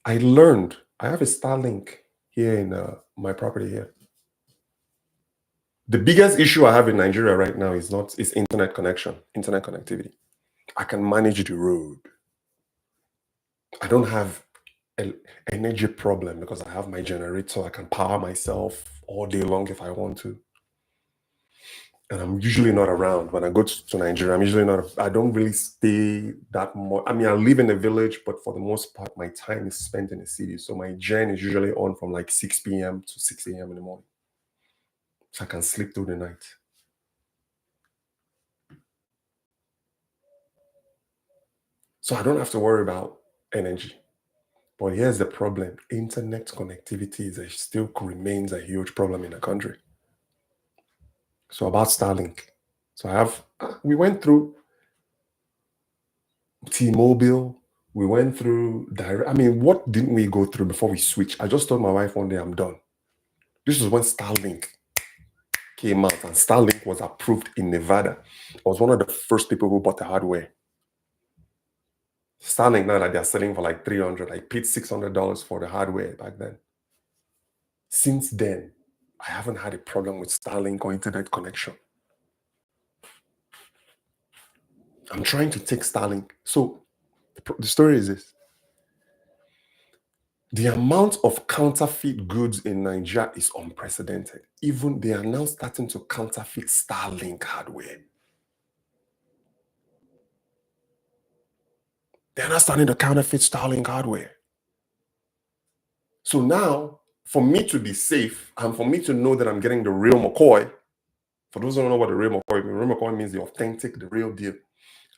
I have a Starlink here in my property here. The biggest issue I have in Nigeria right now is internet connection, internet connectivity. I can manage the road. I don't have an energy problem because I have my generator. I can power myself all day long if I want to. And I'm usually not around. When I go to Nigeria, I don't really stay that much. I mean, I live in a village, but for the most part, my time is spent in the city. So my gen is usually on from like 6 p.m. to 6 a.m. in the morning. So I can sleep through the night. So I don't have to worry about energy. But here's the problem. Internet connectivity still remains a huge problem in the country. So about Starlink. So we went through T-Mobile. We went through what didn't we go through before we switched? I just told my wife one day I'm done. This was when Starlink came out, and Starlink was approved in Nevada. I was one of the first people who bought the hardware. Starlink now that they're selling for like $300. I paid $600 for the hardware back then. Since then, I haven't had a problem with Starlink or internet connection. I'm trying to take Starlink. So the story is this. The amount of counterfeit goods in Nigeria is unprecedented. Even they are now starting to counterfeit Starlink hardware. They're not starting to counterfeit Starlink hardware. So now, for me to be safe and for me to know that I'm getting the real McCoy, for those who don't know what the real McCoy means the authentic, the real deal.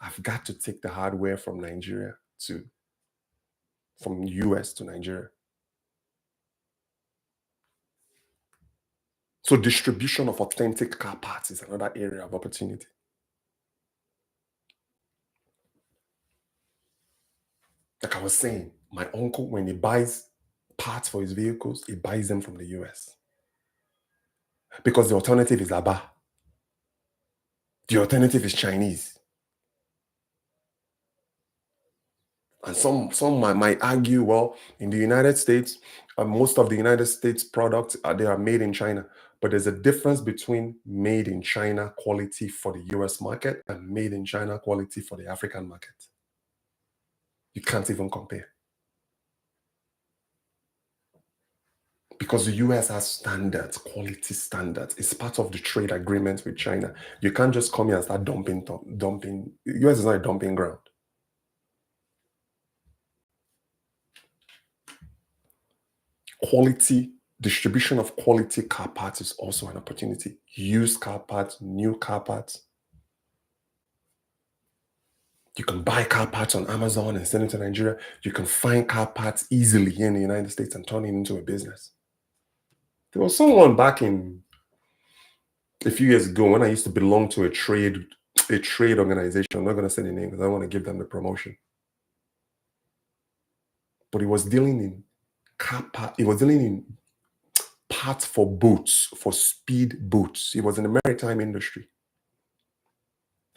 I've got to take the hardware from US to Nigeria. So distribution of authentic car parts is another area of opportunity. Like I was saying, my uncle, when he buys parts for his vehicles, he buys them from the US. Because the alternative is Aba. The alternative is Chinese. And some might argue, well, in the United States, most of the United States products, they are made in China. But there's a difference between made in China quality for the US market and made in China quality for the African market. You can't even compare. Because the US has standards, quality standards. It's part of the trade agreement with China. You can't just come here and start dumping. The US is not a dumping ground. Quality, distribution of quality car parts is also an opportunity. Used car parts, new car parts. You can buy car parts on Amazon and send it to Nigeria. You can find car parts easily here in the United States and turn it into a business. There was someone back in a few years ago when I used to belong to a trade organization. I'm not going to say the name because I don't want to give them the promotion. But he was dealing in parts for boats, for speed boats. He was in the maritime industry.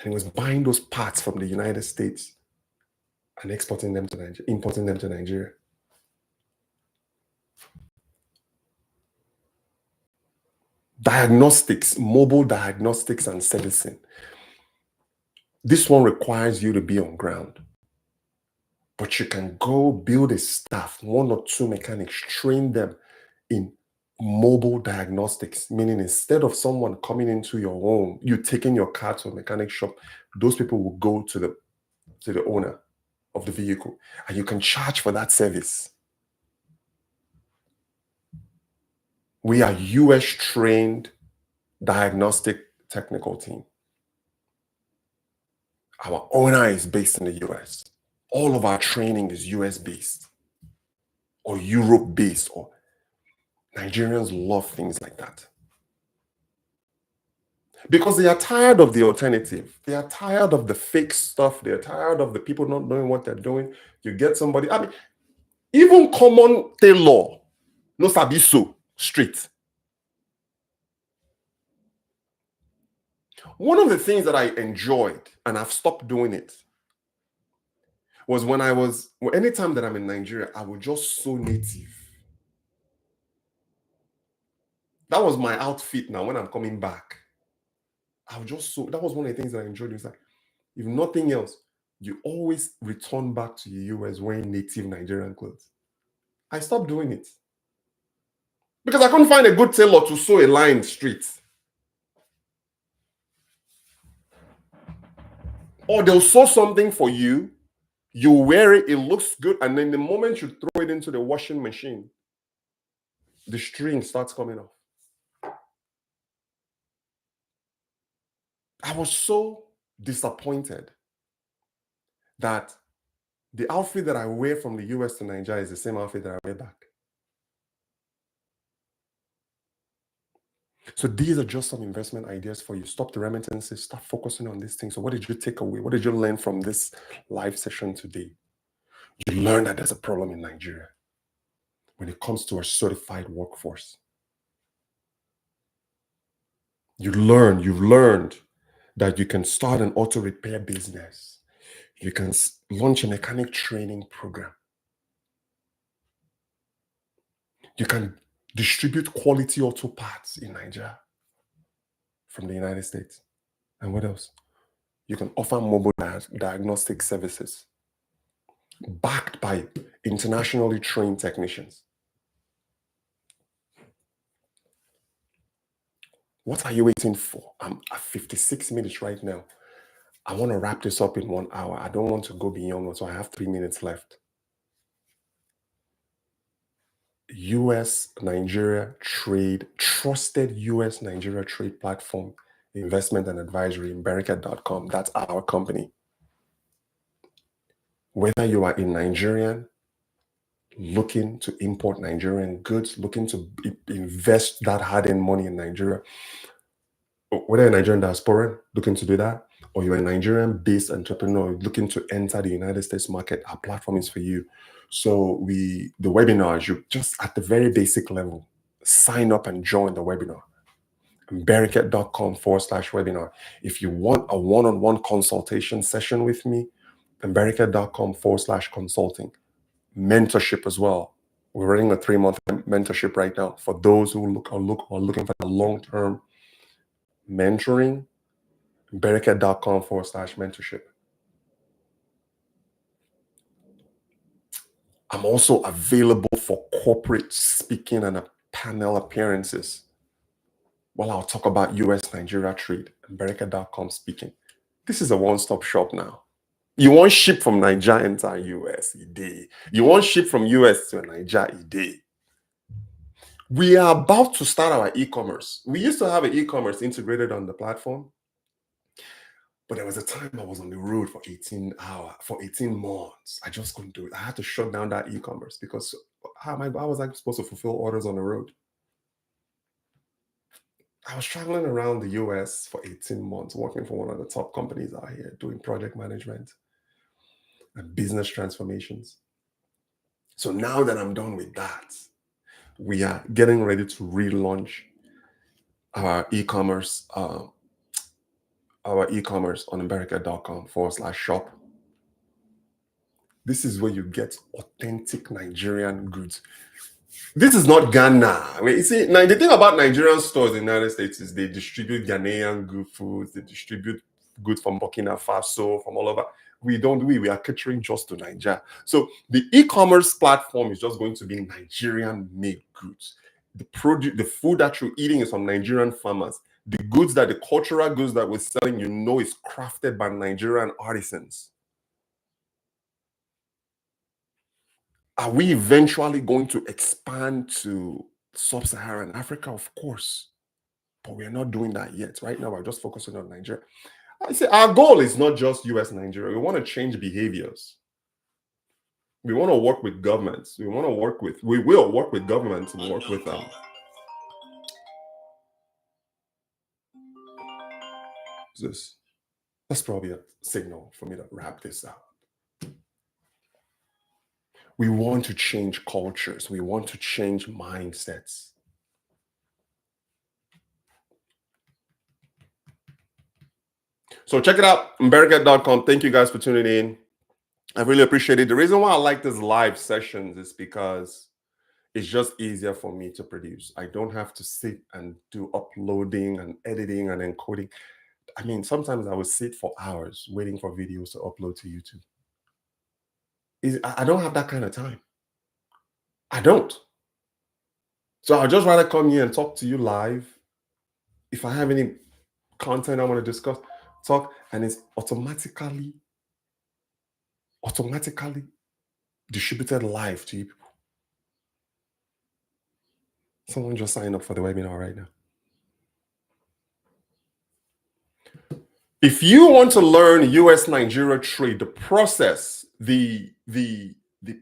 And he was buying those parts from the United States and importing them to Nigeria. Diagnostics, mobile diagnostics and servicing. This one requires you to be on ground. But you can go build a staff, 1 or 2 mechanics, train them in mobile diagnostics, meaning instead of someone coming into your home, you taking your car to a mechanic shop, those people will go to the owner of the vehicle, and you can charge for that service. We are US trained diagnostic technical team. Our owner is based in the US. all of our training is US based or Europe based, or Nigerians love things like that. Because they are tired of the alternative. They are tired of the fake stuff. They're tired of the people not knowing what they're doing. You get somebody, I mean, even common tailor, no sabi so straight. One of the things that I enjoyed, and I've stopped doing it, was anytime that I'm in Nigeria, I would just sew native. That was my outfit now when I'm coming back. I would just sew. That was one of the things that I enjoyed. It's like, if nothing else, you always return back to the US wearing native Nigerian clothes. I stopped doing it because I couldn't find a good tailor to sew a line straight. Or they'll sew something for you, you wear it, it looks good, and then the moment you throw it into the washing machine, the string starts coming off. I was so disappointed that the outfit that I wear from the US to Nigeria is the same outfit that I wear back. So these are just some investment ideas for you. Stop the remittances, start focusing on these things. So what did you take away? What did you learn from this live session today? You learned that there's a problem in Nigeria when it comes to a certified workforce. You've learned that you can start an auto repair business. You can launch a mechanic training program. You can distribute quality auto parts in Nigeria from the United States. And what else? You can offer mobile diagnostic services backed by internationally trained technicians. What are you waiting for? I'm at 56 minutes right now. I want to wrap this up in 1 hour. I don't want to go beyond one, so I have 3 minutes left. Trusted US Nigeria trade platform, investment and advisory, Bereket.com. That's our company. Whether you are in Nigerian, looking to import Nigerian goods, looking to invest that hard-earned money in Nigeria, whether you're a Nigerian diaspora looking to do that, or you're a Nigerian-based entrepreneur looking to enter the United States market, our platform is for you. So the webinars, you just at the very basic level, sign up and join the webinar. Bereket.com/webinar. If you want a one-on-one consultation session with me, Bereket.com/consulting. Mentorship as well. We're running a 3-month mentorship right now for those who are looking for the long-term mentoring. Bereket.com/mentorship. I'm also available for corporate speaking and panel appearances. Well, I'll talk about US Nigeria trade and Bereket.com speaking. This is a one-stop shop now. You want ship from Nigeria enter US a day. You want ship from US to Nigeria a day. We are about to start our e-commerce. We used to have an e-commerce integrated on the platform, but there was a time I was on the road for 18 months. I just couldn't do it. I had to shut down that e-commerce because how was I supposed to fulfill orders on the road? I was traveling around the US for 18 months, working for one of the top companies out here, doing project management and business transformations. So now that I'm done with that, we are getting ready to relaunch our e-commerce on Bereket.com/shop. This is where you get authentic Nigerian goods. This is not Ghana. I mean, you see, now the thing about Nigerian stores in the United States is they distribute Ghanaian good foods, they distribute goods from Burkina Faso, from all over. We are catering just to Nigeria. So the e-commerce platform is just going to be Nigerian-made goods. The food that you're eating is from Nigerian farmers. The cultural goods that we're selling, is crafted by Nigerian artisans. Are we eventually going to expand to sub-Saharan Africa? Of course. But we're not doing that yet. Right now, we're just focusing on Nigeria. I say our goal is not just US Nigeria. We want to change behaviors. We want to work with governments. We will work with governments and work with them. This. That's probably a signal for me to wrap this up. We want to change cultures. We want to change mindsets. So check it out, Mberiket.com. Thank you guys for tuning in. I really appreciate it. The reason why I like these live sessions is because it's just easier for me to produce. I don't have to sit and do uploading and editing and encoding. I mean, sometimes I will sit for hours waiting for videos to upload to YouTube. I don't have that kind of time. I don't. So I'd just rather come here and talk to you live. If I have any content I want to discuss, talk, and it's automatically distributed live to you people. Someone just signed up for the webinar right now. If you want to learn US-Nigeria trade, the process, the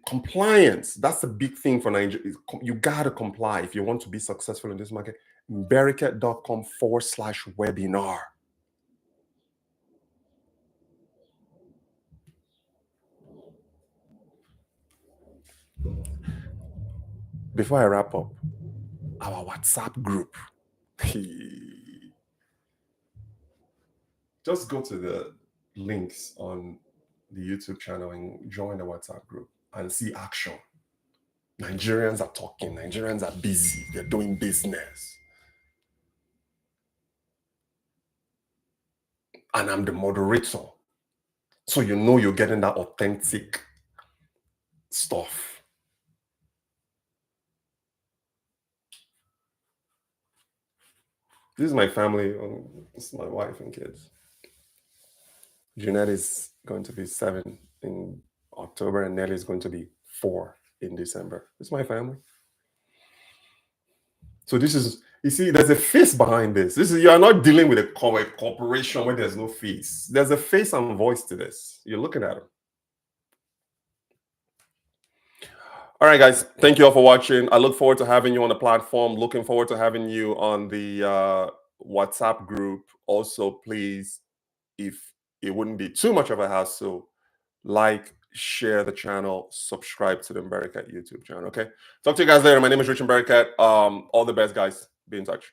compliance, that's a big thing for Nigeria. You got to comply if you want to be successful in this market. Mberiket.com/webinar. Before I wrap up, our WhatsApp group. Just go to the links on the YouTube channel and join the WhatsApp group and see action. Nigerians are talking. Nigerians are busy. They're doing business. And I'm the moderator. So you know you're getting that authentic stuff. This is my family. This is my wife and kids. Jeanette is going to be 7 in October, and Nelly is going to be 4 in December. It's my family. So this is, you see, there's a face behind this. You are not dealing with a corporation where there's no face. There's a face and voice to this. You're looking at it. All right, guys. Thank you all for watching. I look forward to having you on the platform. Looking forward to having you on the WhatsApp group. Also, please, if it wouldn't be too much of a hassle, like, share the channel, subscribe to the Mberiket YouTube channel. Okay. Talk to you guys later. My name is Richard Mberiket. All the best, guys. Be in touch.